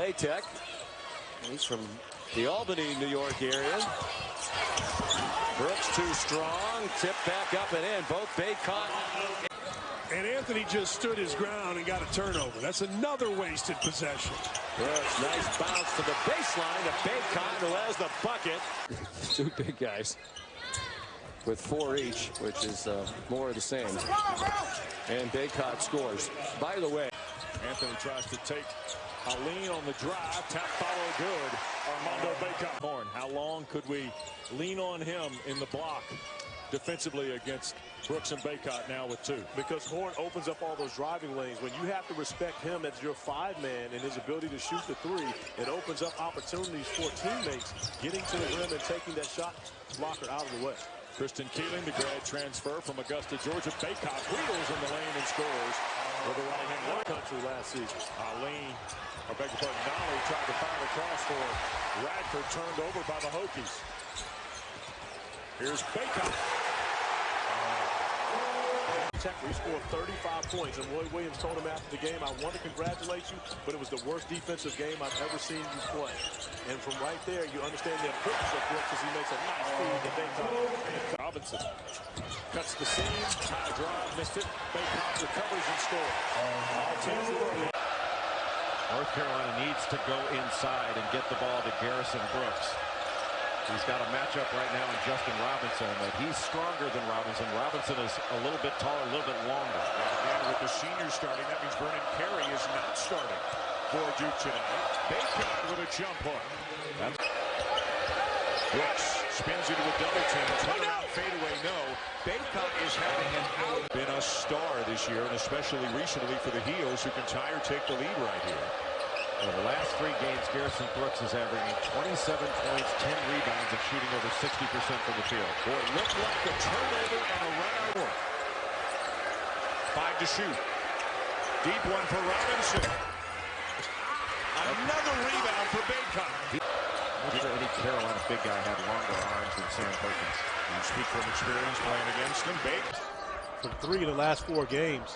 NCAA Tech. He's from the Albany, New York area. Brooks too strong. Tip back up and in. Both Bacot. And Anthony just stood his ground and got a turnover. That's another wasted possession. Brooks, nice bounce to the baseline to Bacot, who has the bucket. Two big guys with 4 each, which is more of the same. And Bacot scores. By the way, Anthony tries to take a lean on the drive. Tap follow good. Armando Bacot. Horn, how long could we lean on him in the block defensively against Brooks and Bacot now with 2? Because Horn opens up all those driving lanes. When you have to respect him as your 5-man and his ability to shoot the 3, it opens up opportunities for teammates getting to the rim and taking that shot blocker out of the way. Kristen Keeling, the grad transfer from Augusta, Georgia. Bacot wheels in the lane and scores with the right hand. One country last season. Nolly tried to fire across for Radford, turned over by the Hokies. Here's Bacot. He scored 35 points, and Roy Williams told him after the game, I want to congratulate you, but it was the worst defensive game I've ever seen you play. And from right there, you understand the importance of Brooks as he makes a nice feed to Bacot. Robinson cuts the seam, high drive, missed it. Bacot recovers and scores. All teams early. North Carolina needs to go inside and get the ball to Garrison Brooks. He's got a matchup right now in Justin Robinson, but he's stronger than Robinson. Robinson is a little bit taller, a little bit longer. And with the seniors starting, that means Vernon Carey is not starting for Duke tonight. Bacot with a jump hook. Brooks spins into a double team. Turnaround fadeaway, no. Bacot is having an out. Been a star this year, and especially recently for the Heels, who can tie or take the lead right here. In the last 3 games, Garrison Brooks is averaging 27 points, 10 rebounds, and shooting over 60% from the field. Boy, it looked like a turnover and a run-out. 5 to shoot. Deep one for Robinson. Another rebound for Bacot. Not sure any Carolina big guy had longer arms than Sam Perkins. You speak from experience playing against him. Bacot. From 3 in the last 4 games.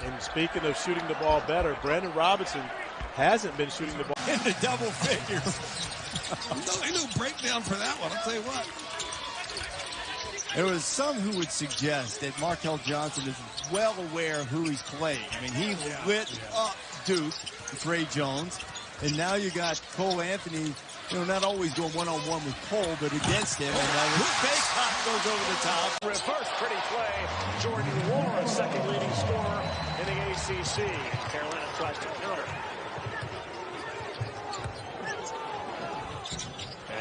And speaking of shooting the ball better, Brandon Robinson hasn't been shooting the ball in the double figures. No breakdown for that one, I'll tell you what. There was some who would suggest that Markel Johnson is well aware of who he's playing. I mean, he lit up Duke, Trey Jones, and now you got Cole Anthony, not always going one-on-one with Cole, but against him. And now Bacot goes over the top. Reverse pretty play. Jordan Ward, second leading scorer in the ACC. Carolina tries to counter.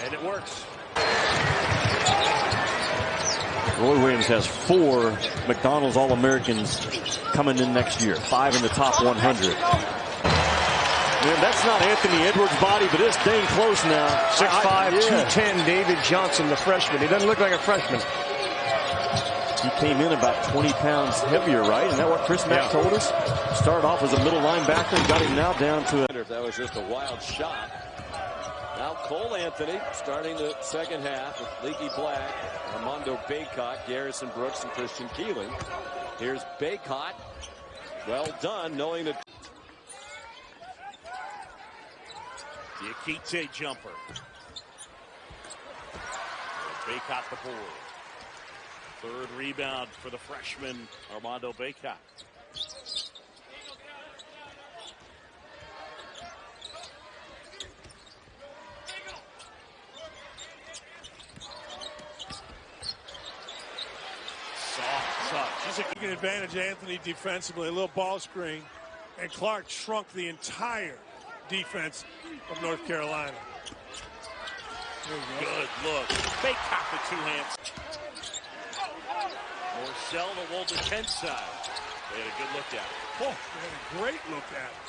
And it works. Roy Williams has 4 McDonald's All-Americans coming in next year. 5 in the top 100. Man, that's not Anthony Edwards' body, but it's dang close now. 6'5", 210, David Johnson, the freshman. He doesn't look like a freshman. He came in about 20 pounds heavier, right? Isn't that what Chris Mack told us? Started off as a middle linebacker and got him now down to If that was just a wild shot. Now Cole Anthony starting the second half with Leaky Black, Armando Bacot, Garrison Brooks, and Christian Keeling. Here's Bacot. Well done, knowing that. The Akite jumper. Bacot the board. 3rd rebound for the freshman, Armando Bacot. Soft. She's taking advantage of Anthony defensively. A little ball screen. And Clark shrunk the entire defense of North Carolina. Good look. Bacot with 2 hands. Morcell the Walter Kent side. They had a good look at it. Oh, they had a great look at it.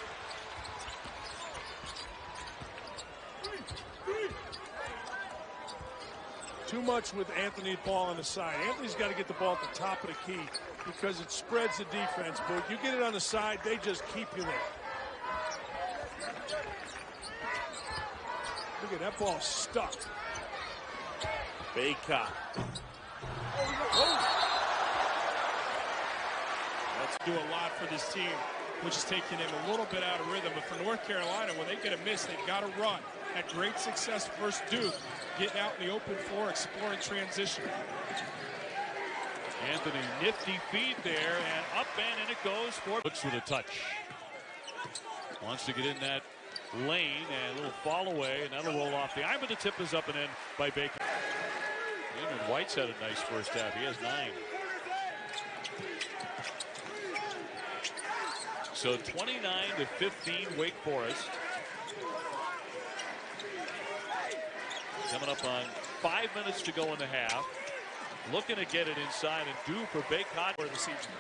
Too much with Anthony ball on the side. Anthony's got to get the ball at the top of the key because it spreads the defense. But you get it on the side, they just keep you there. Look at that ball stuck. Bacot. Let's do a lot for this team. which is taking him a little bit out of rhythm. But for North Carolina, when they get a miss, they've got to run. Had great success versus Duke, getting out in the open floor, exploring transition. Anthony, nifty feed there, and up and it goes for Brooks with a touch. Wants to get in that lane, and a little fall away, and that'll roll off the eye, but the tip is up and in by Bacot. Even White's had a nice first half. He has 9. So 29-15 Wake Forest. Coming up on 5 minutes to go in the half. Looking to get it inside and due for Bacot for the season.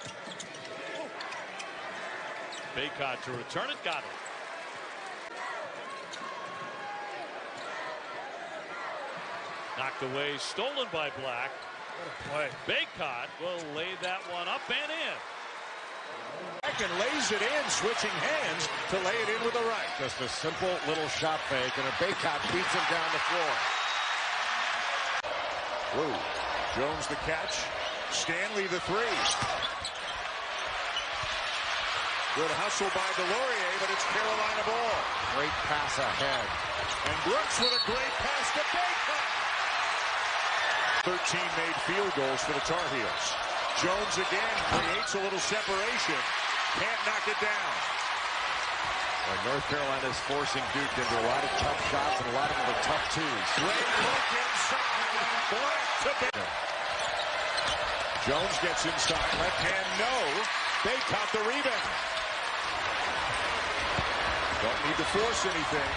Bacot to return it, got it. Knocked away, stolen by Black. What a play. Bacot will lay that one up and in. And lays it in, switching hands to lay it in with the right. Just a simple little shot fake, and a Bacot beats him down the floor. Whoa. Jones the catch. Stanley the three. Good hustle by Delorier, but it's Carolina ball. Great pass ahead. And Brooks with a great pass to Bacot. 13 made field goals for the Tar Heels. Jones again creates a little separation. Can't knock it down. And North Carolina is forcing Duke into a lot of tough shots and a lot of them are tough twos. Great look inside. Black to Bacot. Jones gets inside. Left hand no. Bacot the rebound. Don't need to force anything.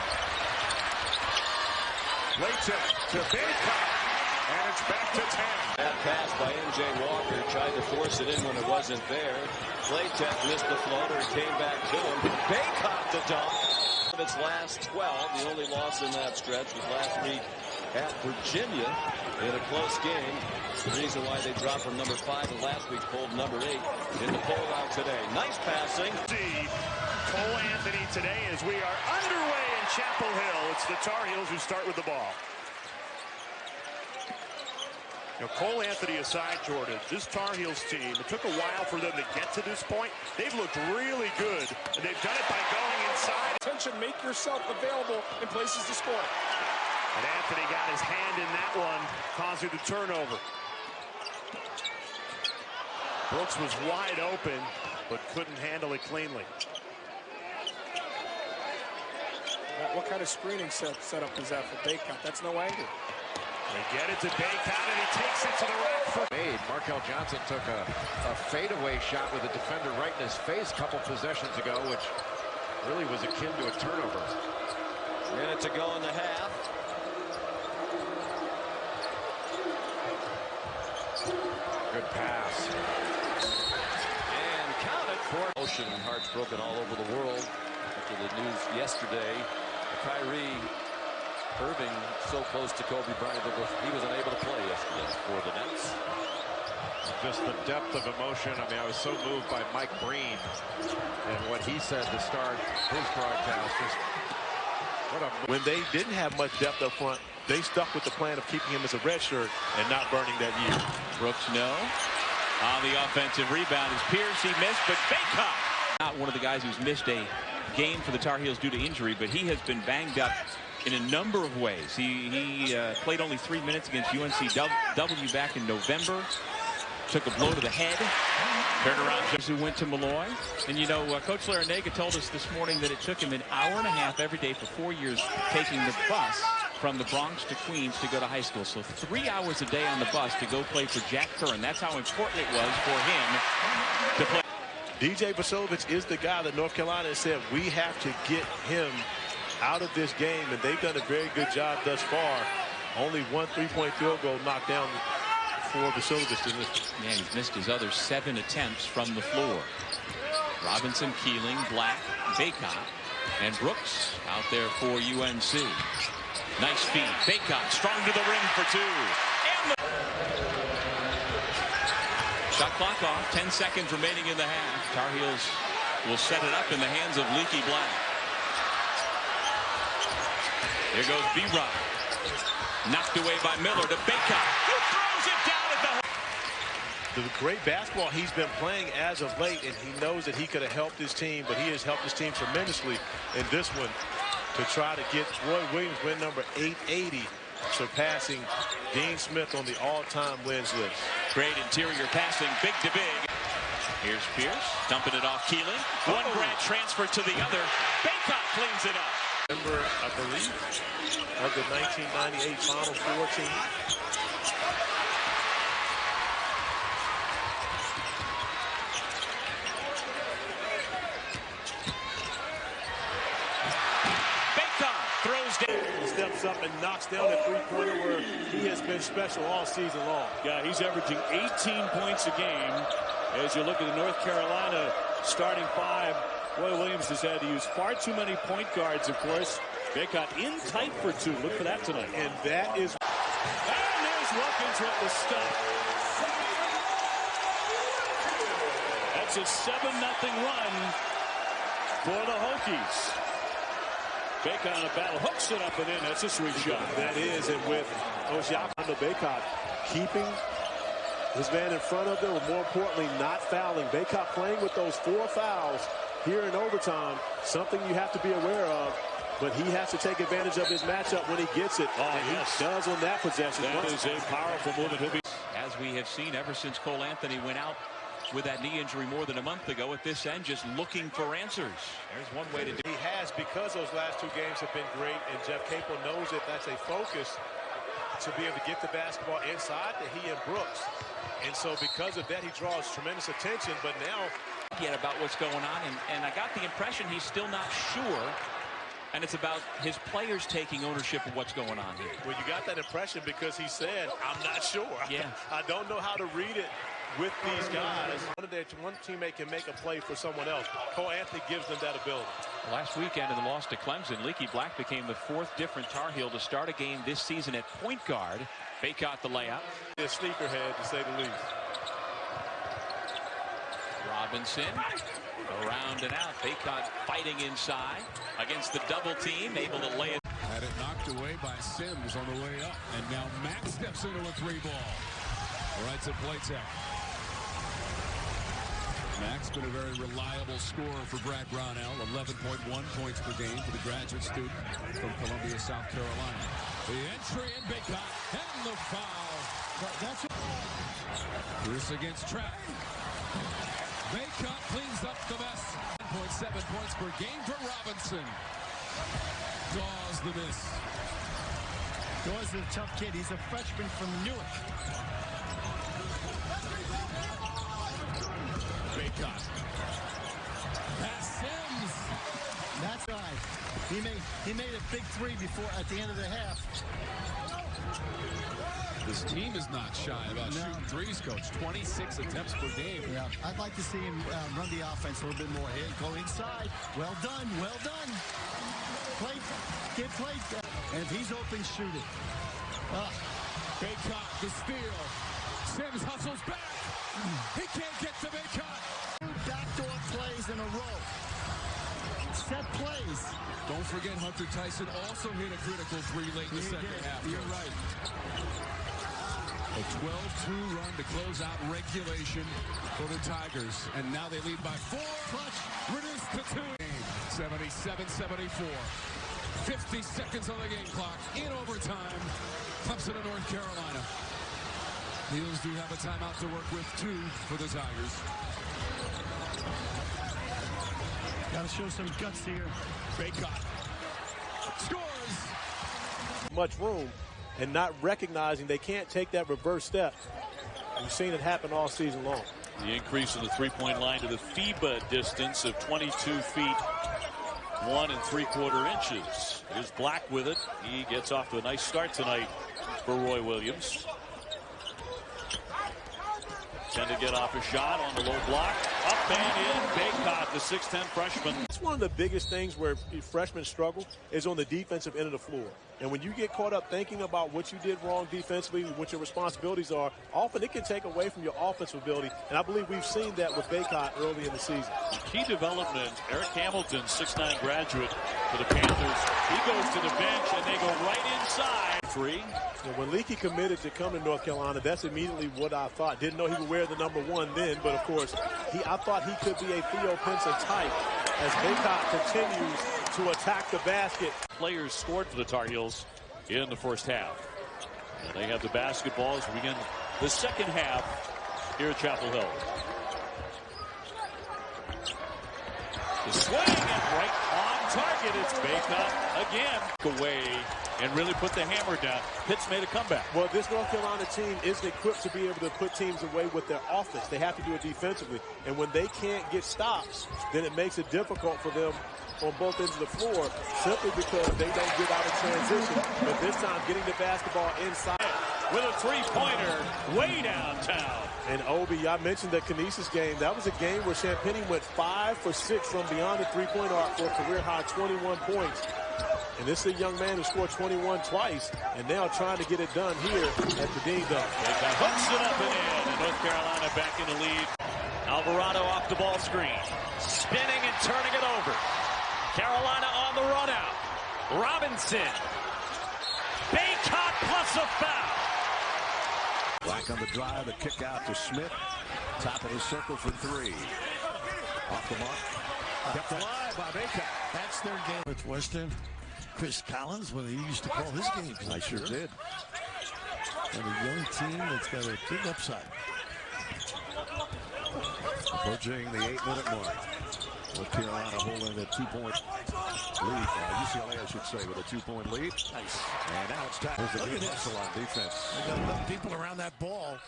Layton to Bacot. And it's back to 10. That pass by M.J. Walker, tried to force it in when it wasn't there. Clayton missed the floater, came back to him. Bacot the dunk. Of its last 12, the only loss in that stretch was last week at Virginia in a close game. The reason why they dropped from number 5 and last week pulled number 8 in the poll out today. Nice passing. Cole Anthony today as we are underway in Chapel Hill. It's the Tar Heels who start with the ball. Now, Cole Anthony aside, Jordan, this Tar Heels team, it took a while for them to get to this point. They've looked really good, and they've done it by going inside. Attention, make yourself available in places to score. And Anthony got his hand in that one, causing the turnover. Brooks was wide open, but couldn't handle it cleanly. What kind of screening setup is that for Bacot? That's no angle. They get it to Bacot, and he takes it to the rack for Markel Johnson took a fadeaway shot with a defender right in his face a couple possessions ago, which really was akin to a turnover. Minute to go in the half. Good pass. And count it for motion. Hearts broken all over the world after the news yesterday. Kyrie Irving so close to Kobe Bryant, but he was unable to play yesterday for the Nets. Just the depth of emotion. I mean, I was so moved by Mike Breen and what he said to start his broadcast. Just what a when they didn't have much depth up front, they stuck with the plan of keeping him as a redshirt and not burning that year. Brooks, no. On the offensive rebound is Pierce. He missed, but Bacot. Not one of the guys who's missed a game for the Tar Heels due to injury, but he has been banged up in a number of ways. He played only 3 minutes against UNCW back in November. Took a blow to the head. Turned around. Who went to Malloy. And, you know, Coach Larinaga told us this morning that it took him an hour and a half every day for 4 years taking the bus from the Bronx to Queens to go to high school. So 3 hours a day on the bus to go play for Jack Curran. That's how important it was for him to play. DJ Vasiljevic is the guy that North Carolina has said we have to get him out of this game, and they've done a very good job thus far. Only one three-point field goal knocked down for Vasiljevic. Yeah, he's missed his other 7 attempts from the floor. Robinson, Keeling, Black, Bacot, and Brooks out there for UNC. Nice feed. Bacot strong to the rim for 2. And shot clock off. 10 seconds remaining in the half. Tar Heels will set it up in the hands of Leaky Black. Here goes B-Rob. Knocked away by Miller to Bacot, who throws it down at the the great basketball he's been playing as of late, and he knows that he could have helped his team, but he has helped his team tremendously in this one to try to get Roy Williams win number 880, surpassing Dean Smith on the all-time wins list. Great interior passing, big to big. Here's Pierce, dumping it off Keelan. One grad transfer to the other. Bacot cleans it up. Member, I believe, of the 1998 Final Four team. Steps up and knocks down a three-pointer where he has been special all season long. Yeah, he's averaging 18 points a game. As you look at the North Carolina starting five, Roy Williams has had to use far too many point guards, of course. Bacot in tight for two. Look for that tonight. And that is... And there's Wilkins with the stop. That's a 7-0 run for the Hokies. Bacot on a battle, hooks it up and in. That's a sweet shot. That is, and with Armando Bacot keeping his man in front of them, and more importantly, not fouling. Bacot playing with those 4 fouls here in overtime, something you have to be aware of. But he has to take advantage of his matchup when he gets it. Oh, and yes. He does on that possession. That is a powerful move. And he'll be... As we have seen ever since Cole Anthony went out with that knee injury more than a month ago, at this end, just looking for answers. There's one way to do it. He has, because those last 2 games have been great, and Jeff Capel knows that that's a focus to be able to get the basketball inside to he and Brooks. And so because of that, he draws tremendous attention, but now... Yet about what's going on, and I got the impression he's still not sure, and it's about his players taking ownership of what's going on here. Well, you got that impression because he said, I'm not sure. Yeah. I don't know how to read it with these guys. One teammate can make a play for someone else. Cole Anthony gives them that ability. Last weekend in the loss to Clemson, Leaky Black became the 4th different Tar Heel to start a game this season at point guard. Bacot the layup. A sneakerhead, to say the least. Robinson around and out. Bacot fighting inside against the double team, able to lay it. Had it knocked away by Sims on the way up. And now Max steps into a 3-ball. Right to play tech. Max been a very reliable scorer for Brad Brownell. 11.1 points per game for the graduate student from Columbia, South Carolina. The entry in Bacot and the foul. That's Chris against Trapp. Bacot cleans up the mess. 1.7 points per game for Robinson. Dawes the miss. Dawes is a tough kid. He's a freshman from Newark. Bacot. Pass Sims. That's right. He made a big 3 before at the end of the half. This team is not shy about shooting threes, Coach. 26 attempts per game. Yeah, I'd like to see him run the offense a little bit more here. Go inside. Well done. Well done. Play. Get played. And if he's open, shoot it. Bacot, the steal. Sims hustles back. He can't get to Bacot. 2 backdoor plays in a row. Set plays. Don't forget Hunter Tyson also hit a critical 3 late in the second half. You're right. A 12-2 run to close out regulation for the Tigers. And now they lead by 4. Clutch reduced to 2. 77-74. 50 seconds on the game clock. In overtime. Clemson to North Carolina. Heels do have a timeout to work with, 2 for the Tigers. Got to show some guts here. Bacot scores. Much room and not recognizing they can't take that reverse step. We've seen it happen all season long. The increase in the three-point line to the FIBA distance of 22 feet 1 3/4 inches. Here's Black with it. He gets off to a nice start tonight for Roy Williams. Tend to get off a shot on the low block. Up man in. Bacot, the 6'10 freshman. It's one of the biggest things where freshmen struggle is on the defensive end of the floor. And when you get caught up thinking about what you did wrong defensively, what your responsibilities are, often it can take away from your offensive ability. And I believe we've seen that with Bacot early in the season. Key development, Eric Hamilton, 6'9 graduate for the Panthers. He goes to the bench, and they go right inside. 3. And when Leakey committed to come to North Carolina, that's immediately what I thought. Didn't know he would wear the number 1 then, but of course, I thought he could be a Theo Pinson type as Bacot continues to attack the basket. Players scored for the Tar Heels in the first half. And they have the basketball as we begin the second half here at Chapel Hill. The swing and right on target. It's Bacot again. Away and really put the hammer down. Pitt's made a comeback. Well, this North Carolina team isn't equipped to be able to put teams away with their offense. They have to do it defensively. And when they can't get stops, then it makes it difficult for them on both ends of the floor simply because they don't get out of transition. But this time, getting the basketball inside. With a three-pointer way downtown. And Obi, I mentioned the Canisius game. That was a game where Champagny went 5 for 6 from beyond the three-point arc for a career-high 21 points. And this is a young man who scored 21 twice, and now trying to get it done here at the Dean Dunk. Hooks it up and in, and North Carolina back in the lead. Alvarado off the ball screen. Spinning and turning it over. Carolina on the run out. Robinson. Bacot plus a foul. Black on the drive, the kick out to Smith. Top of the circle for 3. Off the mark. Kept alive by Bacot. That's their game. With Western, Chris Collins, when he used to call his games. I sure did. And a young team that's got a big upside. Approaching the 8-minute mark. North Carolina holding a 2-point lead. UCLA, I should say, with a 2-point lead. Nice. And now it's time. There's a big hustle on defense. They got enough people around that ball.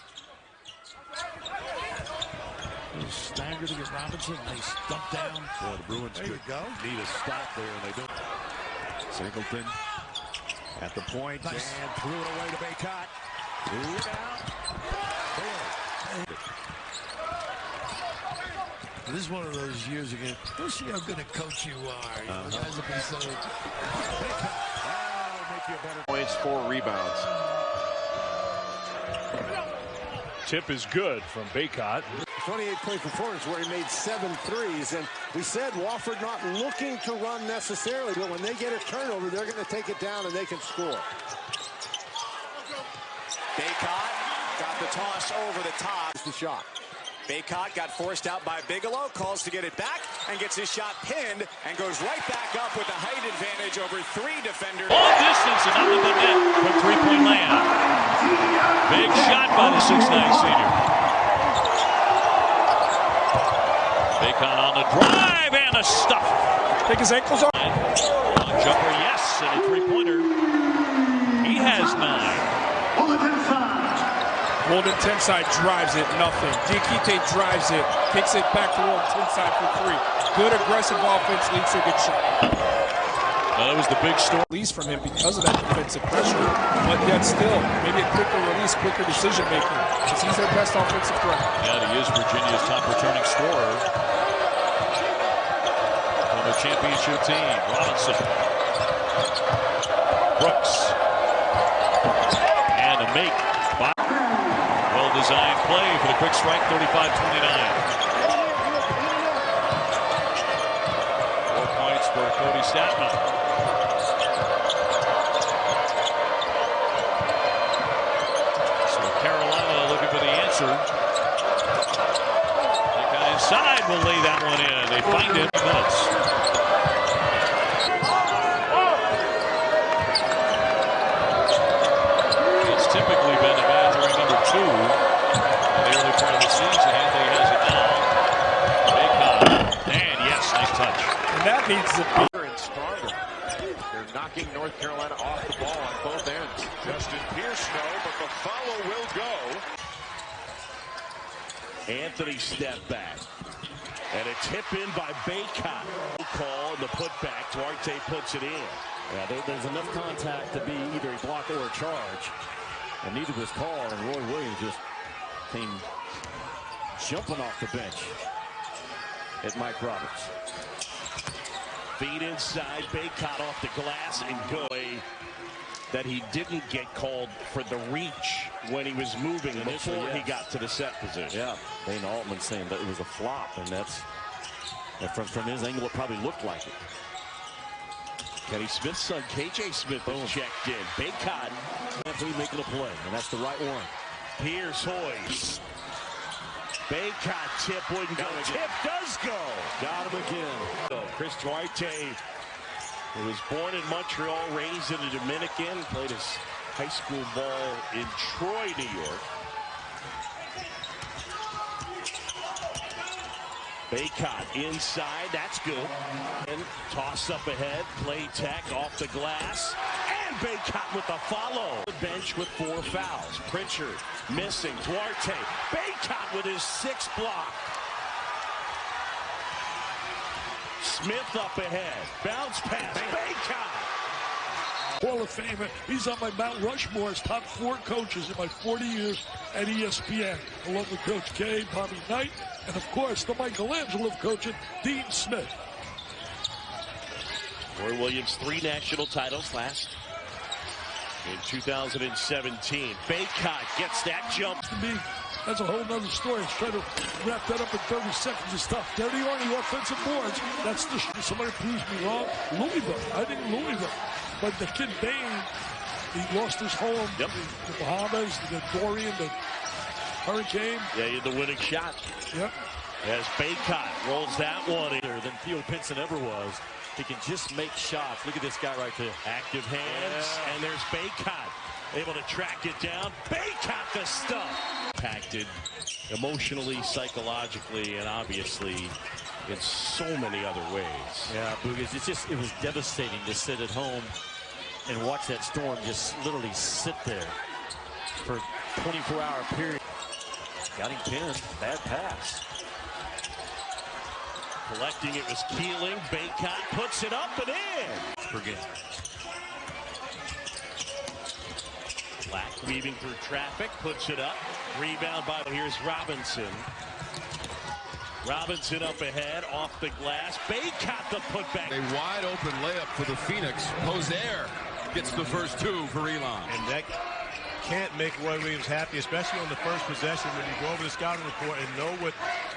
Stanger to get Robinson. Nice dump down. Boy, the Bruins there you go. Need a stop there, and they don't. Singleton at the point. Nice. And threw it away to Bacot. Look out. This is one of those years again. We'll see how good a coach you are. You know, guys will be saying, make you a better. Points, 4 rebounds. Tip is good from Bacot. 28-point performance where he made 7 threes. And we said Wofford not looking to run necessarily, but when they get a turnover, they're going to take it down and they can score. Bacot got the toss over the top. It's the shot. Bacot got forced out by Bigelow, calls to get it back, and gets his shot pinned, and goes right back up with a height advantage over 3 defenders. Long distance and under the net from three-point land. Big shot by the 6'9 senior. Bacot on the drive and a stuff. Take his ankles off. Long jumper, yes, and a three-pointer. He has 9. Golden Tenside drives it, nothing. Diakite drives it, kicks it back to Golden Tenside for 3. Good aggressive offense leads to a good shot. That was the big story. Release from him because of that defensive pressure, but yet still, maybe a quicker release, quicker decision making, because he's their best offensive threat. Yeah, he is Virginia's top returning scorer on the championship team. Robinson. Brooks. And a make. Well-designed play for the quick strike, 35-29. 4 points for Cody Statman. So Carolina looking for the answer. That guy inside will lay that one in. They find it. It's typically been a man during number 2 in the early part of the season. Anthony has it now. Bacot. And yes, nice touch. And that needs to be bigger and stronger. They're knocking North Carolina off the ball on both ends. Justin Pierce, no, but the follow will go. Anthony step back. And a tip in by Bacot. Call and the putback. Duarte puts it in. Yeah, there's enough contact to be either a block or a charge. And neither was called, and Roy Williams just came jumping off the bench. at Mike Roberts. Feed inside, Bacot off the glass and go. That he didn't get called for the reach when he was moving before he got to the set position. Yeah, Dane Altman saying that it was a flop, and that's from his angle it probably looked like it. Kenny Smith's son, KJ Smith, is checked in. Bacot Anthony making a play, and that's the right one. Pierce Hoyes. Bacot tip wouldn't go. Tip does go. Got him again. Chris Duarte, who was born in Montreal, raised in the Dominican, played his high school ball in Troy, New York. Bacot inside, that's good. And toss up ahead, play tech off the glass. And Bacot with the follow. Bench with 4 fouls. Pritchard missing. Duarte. Bacot with his 6th block. Smith up ahead. Bounce pass. Bacot. Hall of Famer. He's on my Mount Rushmore's top 4 coaches in my 40 years at ESPN, along with Coach K, Bobby Knight, and of course the Michelangelo of coaching, Dean Smith. Roy Williams 3 national titles last in 2017. Bacot gets that jump. To me, that's a whole nother story. Trying to wrap that up in 30 seconds is tough. 30 on the offensive boards. That's the somebody proves me wrong. Louisville. I think Louisville. But the kid Bain, he lost his home. Yep. The Bahamas, the Dorian, the Hurricane. Yeah, he had the winning shot. Yep. As Bacot rolls that one in. Than Theo Pinson ever was. He can just make shots. Look at this guy right there. Active hands, and there's Bacot. Able to track it down. Bacot the stuff. Impacted emotionally, psychologically, and obviously in so many other ways. Yeah, Boogies, it was devastating to sit at home and watch that Storm just literally sit there for a 24-hour period. Got him pinned. Bad pass. Collecting it was Keeling. Bacot puts it up and in. Per game. Black weaving through traffic, puts it up. Rebound by, here's Robinson. Robinson up ahead, off the glass. Bacot the putback. A wide open layup for the Phoenix. Hosier gets the first 2 for Elon. And that can't make Roy Williams happy, especially on the first possession when you go over the scouting report and know what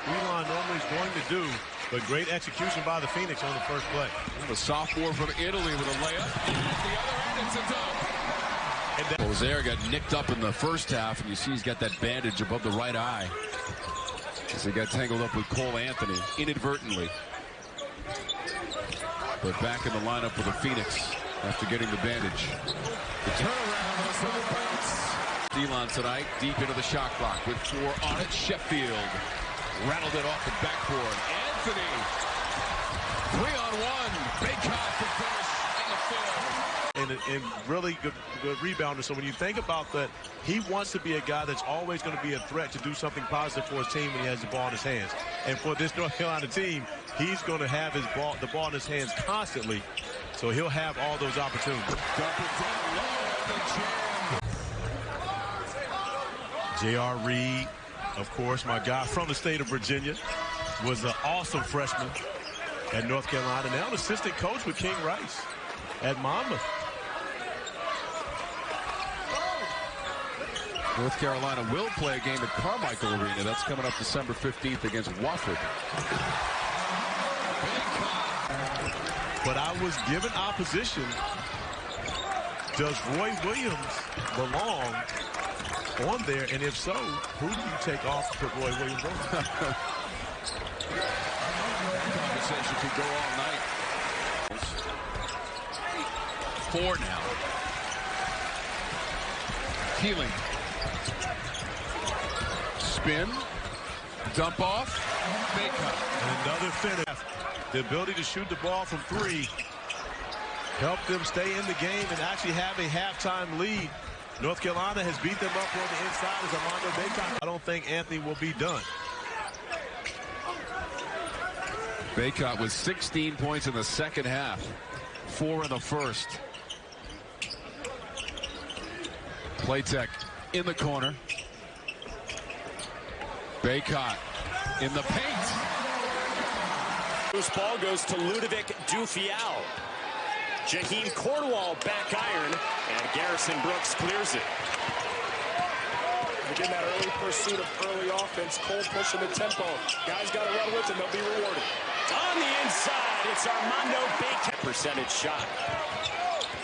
Elon normally is going to do. But great execution by the Phoenix on the first play. The sophomore from Italy with a layup. At the other end, it's a dunk. Hosier got nicked up in the first half, and you see he's got that bandage above the right eye as he got tangled up with Cole Anthony inadvertently. But back in the lineup for the Phoenix after getting the bandage. The turnaround on a side bounce. Elon tonight deep into the shot clock with 4 on it. Sheffield rattled it off the backboard. Anthony 3-on-1. Bacot to finish in the 4th. And really good rebounder. So when you think about that, he wants to be a guy that's always going to be a threat to do something positive for his team when he has the ball in his hands. And for this North Carolina team, he's going to have the ball in his hands constantly. So he'll have all those opportunities. J.R. Reed, of course, my guy from the state of Virginia, was an awesome freshman at North Carolina. Now an assistant coach with King Rice at Monmouth. North Carolina will play a game at Carmichael Arena. That's coming up December 15th against Wofford. But I was given opposition. Does Roy Williams belong on there? And if so, who do you take off to put Roy Williams on? Conversation could go all night. 4 now. Keeling. Spin. Dump off. Bacot. And another finish. The ability to shoot the ball from 3 helped them stay in the game and actually have a halftime lead. North Carolina has beat them up on the inside as Armando Bacot. I don't think Anthony will be done. Bacot with 16 points in the second half. 4 in the first. Playtech in the corner. Bacot in the paint. Loose ball goes to Ludovic Dufial. Jaheim Cornwall back iron, and Garrison Brooks clears it. Again, that early pursuit of early offense. Cole pushing the tempo. Guys got to run with it. They'll be rewarded. On the inside, it's Armando Bacot. Percentage shot.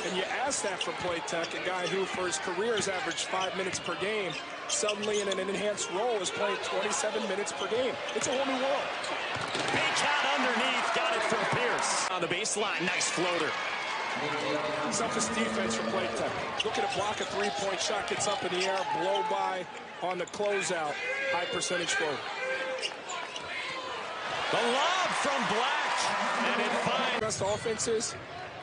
And you ask that for Playtech, a guy who for his career has averaged 5 minutes per game, suddenly in an enhanced role is playing 27 minutes per game. It's a whole new world. Bacot underneath, got it from Pierce. On the baseline, nice floater. Toughest defense for Playtech. Looking to block a three-point shot, gets up in the air, blow by on the closeout. High percentage floater. The lob from Black, and it finds. Best offense is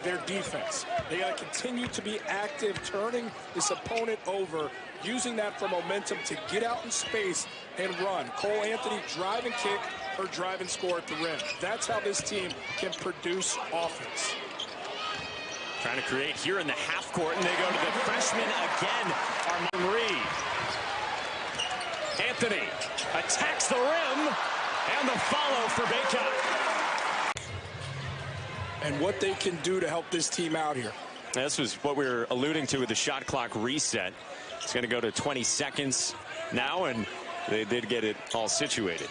their defense. They got to continue to be active, turning this opponent over, using that for momentum to get out in space and run. Cole Anthony drive and kick or drive and score at the rim. That's how this team can produce offense. Trying to create here in the half court, and they go to the freshman again, Armando Reed. Anthony attacks the rim, and the follow for Bacot. And what they can do to help this team out here. This was what we were alluding to with the shot clock reset. It's going to go to 20 seconds now, and they did get it all situated.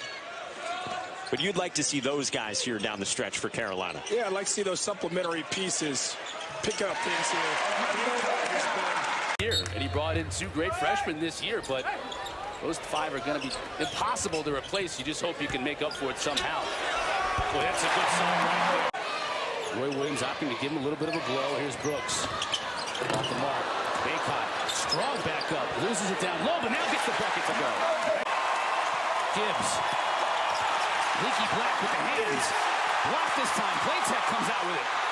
But you'd like to see those guys here down the stretch for Carolina. Yeah, I'd like to see those supplementary pieces pick up things here. And he brought in 2 great freshmen this year, but those 5 are going to be impossible to replace. You just hope you can make up for it somehow. Boy, that's a good song right there. Roy Williams opting to give him a little bit of a blow. Here's Brooks. Off the mark. Bacot, strong back up. Loses it down low, but now gets the bucket to go. Gibbs. Leaky Black with the hands. Blocked this time. Playtech comes out with it.